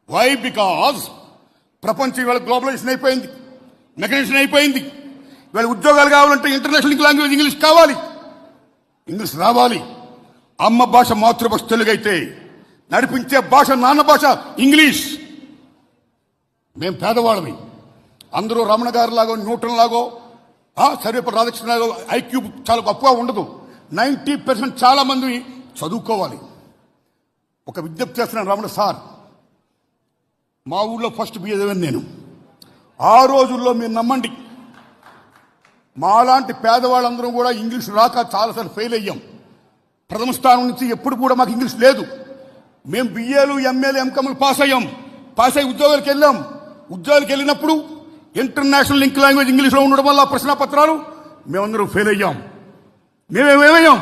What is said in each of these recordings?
Why because ప్రపంచం ఇవాళ globalisation అయిపోయింది, మెకనైజేషన్ అయిపోయింది. ఇవాళ ఉద్యోగాలు కావాలంటే ఇంటర్నేషనల్ లాంగ్వేజ్ ఇంగ్లీష్ కావాలి, ఇంగ్లీష్ రావాలి. అమ్మ భాష మాతృభాష తెలుగు అయితే నడిపించే భాష నాన్న భాష ఇంగ్లీష్. మేము పేదవాళ్ళమి. అందరూ రమణ గారి లాగో న్యూటన్ లాగో సర్వేపల్లి రాధాకృష్ణ లాగో ఐక్యూ చాలా గొప్పగా ఉండదు. 90% చాలా మంది చదువుకోవాలి. ఒక విజ్ఞప్తి చేస్తున్నాను రమణ సార్, మా ఊళ్ళో ఫస్ట్ బిఏ చదివాను నేను. ఆ రోజుల్లో మీరు నమ్మండి, మాలాంటి పేదవాళ్ళందరూ కూడా ఇంగ్లీష్ రాక చాలాసార్లు ఫెయిల్ అయ్యాం. ప్రథమ స్థానం నుంచి ఎప్పుడు కూడా మాకు ఇంగ్లీష్ లేదు. మేము బిఏలు ఎంఏలు ఎంకమ్లు పాస్ అయ్యాం. పాస్ అయ్యి ఉద్యోగాలకు వెళ్ళాం. ఉద్యోగాలకు వెళ్ళినప్పుడు ఇంటర్నేషనల్ లింక్ లాంగ్వేజ్ ఇంగ్లీష్లో ఉండడం వల్ల ప్రశ్నపత్రాలు మేమందరం ఫెయిల్ అయ్యాం. మేమేమయ్యాం?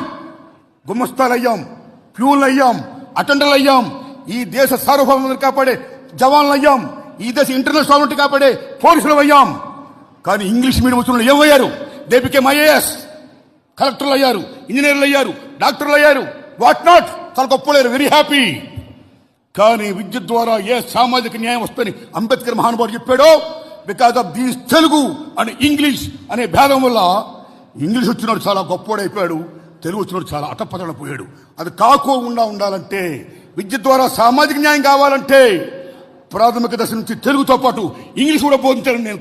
గుమస్తాలు అయ్యాం, ప్యూన్లు అయ్యాం, అటెండర్లు అయ్యాం. ఈ దేశ సార్వభౌమాన్ని కాపాడే జవాన్లు అయ్యాం. ఈ దేశ ఇంటర్నేషనల్ సాల్వెంట్ కాపాడే పోలీసులు అయ్యాం. కానీ ఇంగ్లీష్ మీడియం వచ్చిన ఏమయ్యారు? దే బికేమ్ ఐఏఎస్, కలెక్టర్లు అయ్యారు, ఇంజనీర్లు అయ్యారు, డాక్టర్లు అయ్యారు, వాట్ నాట్. చాలా గొప్పలేరు, వెరీ హ్యాపీ. కానీ విద్య ద్వారా ఏ సామాజిక న్యాయం వస్తుందని అంబేద్కర్ మహానుభావుడు చెప్పాడో, because of these Telugu and English అనే భేదం వల్ల ఇంగ్లీష్ వచ్చినాడు చాలా గొప్పోడైపోయాడు, తెలుగు వచ్చినాడు చాలా అటపతడపోయాడు. అది కాకోకుండా ఉండాలంటే, విద్య ద్వారా సామాజిక న్యాయం కావాలంటే ప్రాథమిక దశ నుంచి తెలుగుతో పాటు ఇంగ్లీష్ కూడా బోధించాలని నేను